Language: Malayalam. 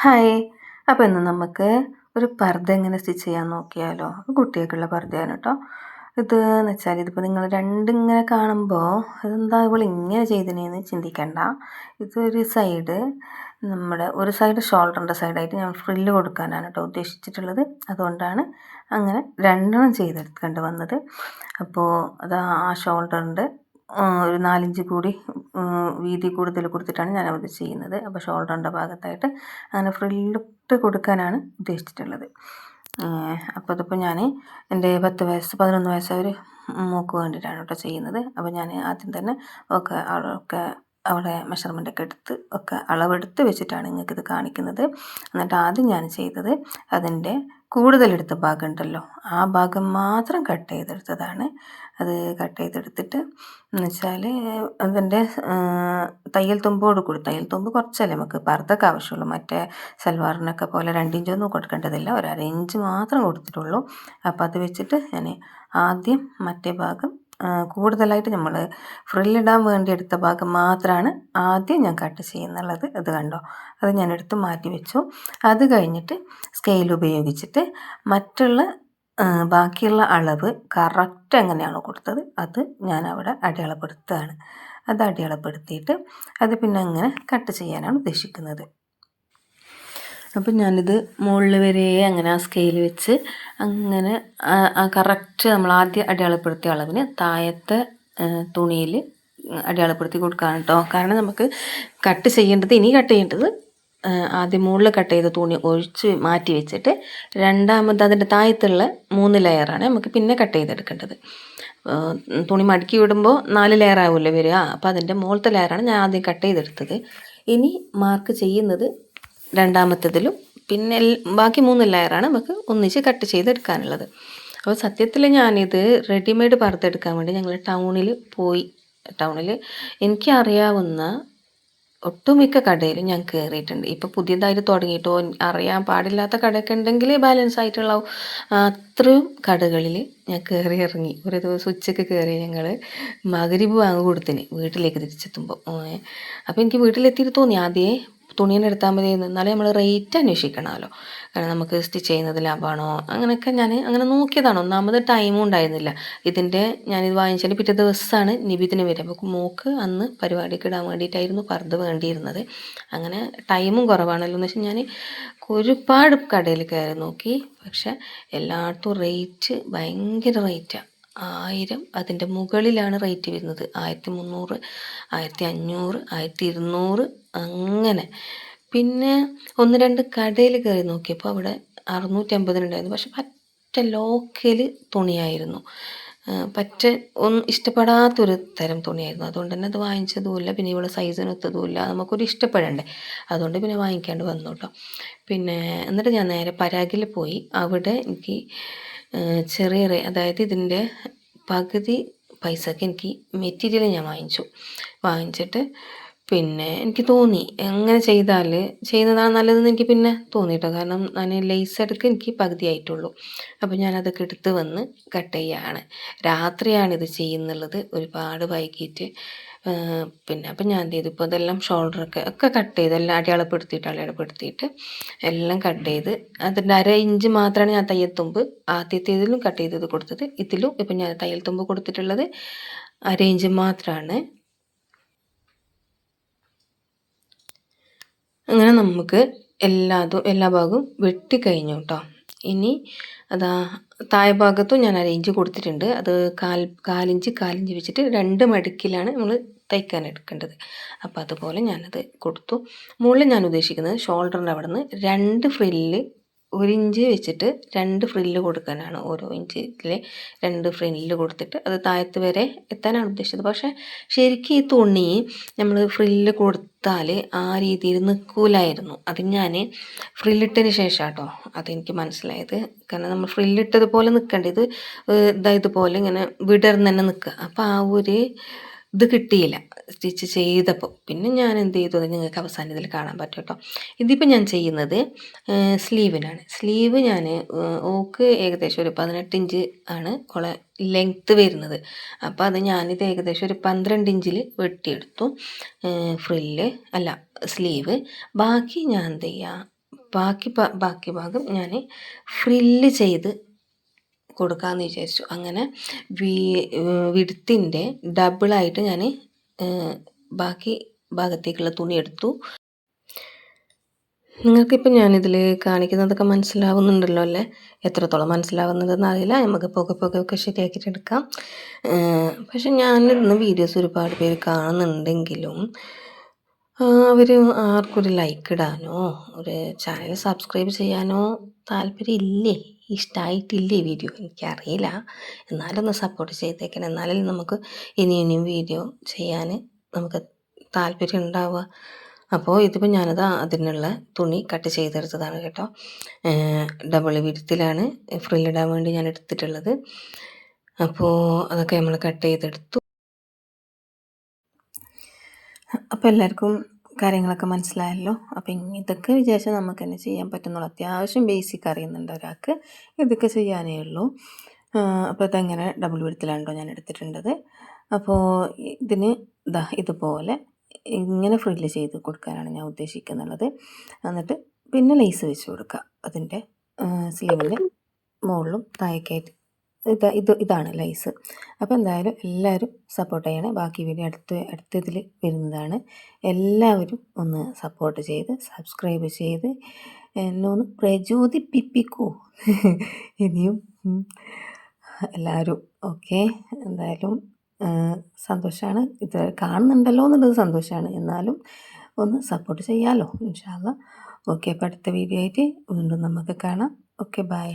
ഹായ്. അപ്പോൾ ഇന്ന് നമുക്ക് ഒരു പർദ്ദ എങ്ങനെ സ്റ്റിച്ച് ചെയ്യാൻ നോക്കിയാലോ? കുട്ടികൾക്കുള്ള പർദ്ദയാണ് കേട്ടോ. ഇതെന്ന് വെച്ചാൽ ഇതിപ്പോൾ നിങ്ങൾ രണ്ടിങ്ങനെ കാണുമ്പോൾ ഇതെന്താ ഇവളിങ്ങനെ ചെയ്തതിനെന്ന് ചിന്തിക്കണ്ട. ഇതൊരു സൈഡ് ഒരു സൈഡ് ഷോൾഡറിൻ്റെ സൈഡായിട്ട് ഞാൻ ഫ്രില്ല് കൊടുക്കാനാണ് കേട്ടോ ഉദ്ദേശിച്ചിട്ടുള്ളത്. അതുകൊണ്ടാണ് അങ്ങനെ രണ്ടെണ്ണം ചെയ്തെടുക്കേണ്ടി വന്നത്. അപ്പോൾ അത് ആ ഷോൾഡറിൻ്റെ ഒരു 4 ഇഞ്ച് കൂടി വീതി കൂടുതൽ കൊടുത്തിട്ടാണ് ഞാനത് ചെയ്യുന്നത്. അപ്പോൾ ഷോൾഡറിൻ്റെ ഭാഗത്തായിട്ട് അങ്ങനെ ഫ്രില്ലിട്ട് കൊടുക്കാനാണ് ഉദ്ദേശിച്ചിട്ടുള്ളത്. അപ്പോൾ അതിപ്പോൾ ഞാൻ എൻ്റെ 11 വയസ്സായ ഒരു മോൾക്ക് വേണ്ടിയിട്ടാണ് കേട്ടോ ചെയ്യുന്നത്. അപ്പോൾ ഞാൻ ആദ്യം തന്നെ ഒക്കെ അവിടെ മെഷർമെൻ്റൊക്കെ എടുത്ത് അളവെടുത്ത് വെച്ചിട്ടാണ് നിങ്ങൾക്കിത് കാണിക്കുന്നത്. എന്നിട്ട് ആദ്യം ഞാൻ ചെയ്തത് അതിൻ്റെ കൂടുതലെടുത്ത ഭാഗം ഉണ്ടല്ലോ, ആ ഭാഗം മാത്രം കട്ട് ചെയ്തെടുത്തതാണ്. അത് കട്ട് ചെയ്തെടുത്തിട്ട് എന്ന് വെച്ചാൽ അതിൻ്റെ തയ്യൽ തുമ്പ് കുറച്ചല്ലേ നമുക്ക് പർദ്ദക്ക് ആവശ്യമുള്ളൂ. മറ്റേ സൽവാറിനൊക്കെ പോലെ 2 ഇഞ്ചൊന്നും കൊടുക്കേണ്ടതില്ല, ഒരു 1/2 ഇഞ്ച് മാത്രം കൊടുത്തിട്ടുള്ളൂ. അപ്പോൾ അത് വെച്ചിട്ട് ഞാൻ ആദ്യം മറ്റേ ഭാഗം കൂടുതലായിട്ട് നമ്മൾ ഫ്രില്ലിടാൻ വേണ്ടി എടുത്ത ഭാഗം മാത്രമാണ് ആദ്യം ഞാൻ കട്ട് ചെയ്യുന്നുള്ളത്. ഇത് കണ്ടോ, അത് ഞാൻ എടുത്ത് മാറ്റി വെച്ചു. അത് കഴിഞ്ഞിട്ട് സ്കെയിൽ ഉപയോഗിച്ചിട്ട് മറ്റുള്ള ബാക്കിയുള്ള അളവ് കറക്റ്റ് എങ്ങനെയാണോ കൊടുത്തത് അത് ഞാൻ അവിടെ അടയാളപ്പെടുത്തുകയാണ്. അത് അടയാളപ്പെടുത്തിയിട്ട് അത് പിന്നെ അങ്ങനെ കട്ട് ചെയ്യാനാണ് ഉദ്ദേശിക്കുന്നത്. അപ്പം ഞാനിത് മുകളിൽ വരെ അങ്ങനെ ആ സ്കെയിൽ വെച്ച് അങ്ങനെ കറക്റ്റ് നമ്മൾ ആദ്യം അടയാളപ്പെടുത്തിയ അളവിന് താഴത്തെ തുണിയിൽ അടയാളപ്പെടുത്തി കൊടുക്കുകയാണ് കേട്ടോ. കാരണം നമുക്ക് കട്ട് ചെയ്യേണ്ടത് ആദ്യം മുകളിൽ കട്ട് ചെയ്ത തുണി ഒഴിച്ച് മാറ്റി വെച്ചിട്ട് രണ്ടാമത് അതിൻ്റെ താഴത്തുള്ള 3 ലെയറാണ് നമുക്ക് പിന്നെ കട്ട് ചെയ്തെടുക്കേണ്ടത്. തുണി മടക്കി വിടുമ്പോൾ 4 ലെയർ ആവുമല്ലോ വരിക. അപ്പോൾ അതിൻ്റെ മുകളിലത്തെ ലെയറാണ് ഞാൻ ആദ്യം കട്ട് ചെയ്തെടുത്തത്. ഇനി മാർക്ക് ചെയ്യുന്നത് രണ്ടാമത്തതിലും പിന്നെ ബാക്കി 3 ലെയറാണ് നമുക്ക് ഒന്നിച്ച് കട്ട് ചെയ്തെടുക്കാനുള്ളത്. അപ്പോൾ സത്യത്തിൽ ഞാനിത് റെഡിമെയ്ഡ് പർദ്ദ എടുക്കാൻ വേണ്ടി ഞങ്ങൾ ടൗണിൽ എനിക്കറിയാവുന്ന ഒട്ടുമിക്ക കടയിലും ഞാൻ കയറിയിട്ടുണ്ട്. ഇപ്പോൾ പുതിയതായിട്ട് തുടങ്ങിയിട്ടോ അറിയാൻ പാടില്ലാത്ത കടയൊക്കെ ഉണ്ടെങ്കിൽ ബാലൻസ് ആയിട്ടുള്ള അത്രയും കടകളിൽ ഞാൻ കയറി ഇറങ്ങി. ഒരു ദിവസം ഉച്ചയ്ക്ക് കയറി ഞങ്ങൾ മഗ്‌രിബ് ബാങ്ക് കൊടുത്തിന് വീട്ടിലേക്ക് തിരിച്ചെത്തുമ്പോൾ. അപ്പോൾ എനിക്ക് വീട്ടിലെത്തിയിട്ട് തോന്നി ആദ്യമേ തുണീനെ എടുത്താൽ മതി, എന്നാലേ നമ്മൾ റേറ്റ് അന്വേഷിക്കണമല്ലോ. കാരണം നമുക്ക് സ്റ്റിച്ച് ചെയ്യുന്നത് ലാഭമാണോ അങ്ങനെയൊക്കെ ഞാൻ അങ്ങനെ നോക്കിയതാണ്. ഒന്നാമത് ടൈമും ഉണ്ടായിരുന്നില്ല. ഞാനിത് വാങ്ങിച്ചതിൻ്റെ പിറ്റേ ദിവസമാണ് നിബിദിന് വരിക. അപ്പോൾ മോൾക്ക് അന്ന് പരിപാടിക്ക് ഇടാൻ വേണ്ടിയിട്ടായിരുന്നു പർദ്ദ വേണ്ടിയിരുന്നത്. അങ്ങനെ ടൈമും കുറവാണല്ലോ എന്ന് വെച്ചാൽ ഞാൻ ഒരുപാട് കടയിൽ കയറി നോക്കി. പക്ഷെ എല്ലായിടത്തും റേറ്റ് ഭയങ്കര റേറ്റാണ്. 1000 അതിൻ്റെ മുകളിലാണ് റേറ്റ് വരുന്നത്. 1300, 1500, 1200 അങ്ങനെ. പിന്നെ 1-2 കടയിൽ കയറി നോക്കിയപ്പോൾ അവിടെ 650 പക്ഷെ പറ്റ ലോക്കൽ തുണിയായിരുന്നു. ഒന്നും ഇഷ്ടപ്പെടാത്തൊരു തരം തുണിയായിരുന്നു. അതുകൊണ്ട് തന്നെ അത് വാങ്ങിച്ചതുമില്ല. പിന്നെ ഇവിടെ സൈസിനൊത്തതുമില്ല, നമുക്കൊരു ഇഷ്ടപ്പെടണ്ടേ. അതുകൊണ്ട് പിന്നെ വാങ്ങിക്കാണ്ട് വന്നു കേട്ടോ. എന്നിട്ട് ഞാൻ നേരെ പരാഗിൽ പോയി. അവിടെ എനിക്ക് അതായത് ഇതിൻ്റെ പകുതി പൈസക്ക് എനിക്ക് മെറ്റീരിയൽ ഞാൻ വാങ്ങിച്ചിട്ട് പിന്നെ എനിക്ക് തോന്നി എങ്ങനെ ചെയ്യുന്നതാണ് നല്ലതെന്ന് എനിക്ക് പിന്നെ തോന്നി കേട്ടോ. കാരണം ഞാൻ ലേസ് എടുക്ക് എനിക്ക് പകുതി ആയിട്ടുള്ളൂ. അപ്പോൾ ഞാനതൊക്കെ എടുത്ത് വന്ന് കട്ട് ചെയ്യുകയാണ്. രാത്രിയാണിത് ചെയ്യുന്നുള്ളത്, ഒരുപാട് വൈകിട്ട്. അപ്പം ഞാൻ എന്ത് ചെയ്തു, ഇപ്പോൾ ഇതെല്ലാം ഷോൾഡറൊക്കെ കട്ട് ചെയ്ത് എല്ലാം അടയാളപ്പെടുത്തിയിട്ട് എല്ലാം കട്ട് ചെയ്ത് അതിൻ്റെ 1/2 ഇഞ്ച് മാത്രമാണ് ഞാൻ തയ്യൽ തുമ്പ് ആദ്യത്തേതിലും കട്ട് ചെയ്തത് കൊടുത്തത്. ഇതിലും ഇപ്പം ഞാൻ തയ്യൽ തുമ്പ് കൊടുത്തിട്ടുള്ളത് 1/2 ഇഞ്ച് മാത്രമാണ്. അങ്ങനെ നമുക്ക് എല്ലാ ഭാഗവും വെട്ടിക്കഴിഞ്ഞു കേട്ടോ. ഇനി താഴെ ഭാഗത്തും ഞാൻ 1/2 ഇഞ്ച് കൊടുത്തിട്ടുണ്ട്. അത് കാലിഞ്ച് വെച്ചിട്ട് 2 മടക്കിലാണ് നമ്മൾ തയ്ക്കാൻ എടുക്കേണ്ടത്. അപ്പോൾ അതുപോലെ ഞാനത് കൊടുത്തു. മുകളിൽ ഞാൻ ഉദ്ദേശിക്കുന്നത് ഷോൾഡറിൻ്റെ അവിടെ നിന്ന് 2 ഫ്രില്ല് 1 ഇഞ്ച് വെച്ചിട്ട് 2 ഫ്രില്ല് കൊടുക്കാനാണ്. ഓരോ ഇഞ്ചിൽ 2 ഫ്രില്ല് കൊടുത്തിട്ട് അത് താഴത്ത് വരെ എത്താനാണ് ഉദ്ദേശിച്ചത്. പക്ഷേ ശരിക്കും ഈ തുണി നമ്മൾ ഫ്രില്ല് കൊടുത്താൽ ആ രീതിയിൽ നിൽക്കില്ലായിരുന്നു. അത് ഞാൻ ഫ്രില്ലിട്ടതിന് ശേഷം കേട്ടോ അതെനിക്ക് മനസ്സിലായത്. കാരണം നമ്മൾ ഫ്രില്ലിട്ടതുപോലെ നിൽക്കേണ്ടത് ഇതുപോലെ ഇങ്ങനെ വിടർന്ന് തന്നെ നിൽക്കുക. അപ്പോൾ ആ ഒരു ഇത് കിട്ടിയില്ല സ്റ്റിച്ച് ചെയ്തപ്പോൾ. പിന്നെ ഞാൻ എന്ത് ചെയ്തു, അത് നിങ്ങൾക്ക് അവസാനത്തിൽ കാണാൻ പറ്റും കേട്ടോ. ഇതിപ്പോൾ ഞാൻ ചെയ്യുന്നത് സ്ലീവിനാണ്. സ്ലീവ് ഞാൻ ഓക്ക് ഏകദേശം ഒരു 18 ഇഞ്ച് ആണ് ഓളെ ലെങ്ത്ത് വരുന്നത്. അപ്പോൾ അത് ഞാനിത് ഏകദേശം ഒരു 12 ഇഞ്ചിൽ വെട്ടിയെടുത്തു സ്ലീവ്. ബാക്കി ഞാൻ എന്ത് ചെയ്യുക, ബാക്കി ഭാഗം ഞാൻ ഫ്രില്ല് ചെയ്ത് കൊടുക്കാമെന്ന് വിചാരിച്ചു. അങ്ങനെ വിഡ്ത്തിൻ്റെ ഡബിളായിട്ട് ഞാൻ ബാക്കി ഭാഗത്തേക്കുള്ള തുണി എടുത്തു. നിങ്ങൾക്കിപ്പോൾ ഞാനിതിൽ കാണിക്കുന്നതൊക്കെ മനസ്സിലാവുന്നുണ്ടല്ലോ അല്ലേ? എത്രത്തോളം മനസ്സിലാവുന്നതെന്ന് അറിയില്ല. നമുക്ക് ഒക്കെ ശരിയാക്കിയിട്ടെടുക്കാം. പക്ഷെ ഞാനിന്ന് വീഡിയോസ് ഒരുപാട് പേര് കാണുന്നുണ്ടെങ്കിലും അവർ ആർക്കും ഒരു ലൈക്ക് ഇടാനോ ഒരു ചാനൽ സബ്സ്ക്രൈബ് ചെയ്യാനോ താല്പര്യമില്ലേ, ഇഷ്ടമായിട്ടില്ലേ വീഡിയോ എനിക്കറിയില്ല. എന്നാലും ഒന്ന് സപ്പോർട്ട് ചെയ്തേക്കണം. എന്നാലും നമുക്ക് ഇനിയും വീഡിയോ ചെയ്യാൻ നമുക്ക് താല്പര്യം ഉണ്ടാവുക. അപ്പോൾ ഇതിപ്പോൾ ഞാനത് അതിനുള്ള തുണി കട്ട് ചെയ്തെടുത്തതാണ് കേട്ടോ. ഡബിൾ വിഡ്ത്തിലാണ് ഫ്രില്ലിടാൻ വേണ്ടി ഞാൻ എടുത്തിട്ടുള്ളത്. അപ്പോൾ അതൊക്കെ നമ്മൾ കട്ട് ചെയ്തെടുത്തു. അപ്പോൾ എല്ലാവർക്കും കാര്യങ്ങളൊക്കെ മനസ്സിലായല്ലോ. അപ്പോൾ ഇതൊക്കെ വിചാരിച്ചാൽ നമുക്ക് തന്നെ ചെയ്യാൻ പറ്റുന്നുള്ളൂ. അത്യാവശ്യം ബേസിക് അറിയുന്നുണ്ട് ഒരാൾക്ക്, ഇതൊക്കെ ചെയ്യാനേ ഉള്ളൂ. അപ്പോൾ ഇതെങ്ങനെ ഡബിൾ വിഡ്ത്തിലാണല്ലോ ഞാൻ എടുത്തിട്ടുള്ളത്. അപ്പോൾ ഇതിന് ഇതുപോലെ ഇങ്ങനെ ഫ്രില്ല് ചെയ്ത് കൊടുക്കാനാണ് ഞാൻ ഉദ്ദേശിക്കുന്നുള്ളത്. എന്നിട്ട് പിന്നെ ലേസ് വെച്ച് കൊടുക്കുക അതിൻ്റെ സ്ലീവിൻ്റെ മുകളിലും താഴേക്കായിട്ട്. ഇതാണ് ലേസ്. അപ്പോൾ എന്തായാലും എല്ലാവരും സപ്പോർട്ട് ചെയ്യണേ. ബാക്കി വീഡിയോ അടുത്തതിൽ വരുന്നതാണ്. എല്ലാവരും ഒന്ന് സപ്പോർട്ട് ചെയ്ത് സബ്സ്ക്രൈബ് ചെയ്ത് എന്നെ ഒന്ന് പ്രചോദിപ്പിക്കൂ ഇനിയും എല്ലാവരും. ഓക്കെ, എന്തായാലും സന്തോഷമാണ്. ഇത് കാണുന്നുണ്ടല്ലോ എന്നുള്ളത് സന്തോഷമാണ്. എന്നാലും ഒന്ന് സപ്പോർട്ട് ചെയ്യാമല്ലോ ഇൻഷാ അല്ലാഹ്. ഓക്കെ, അപ്പോൾ അടുത്ത വീഡിയോ ആയിട്ട് വീണ്ടും നമുക്ക് കാണാം. Okay, by.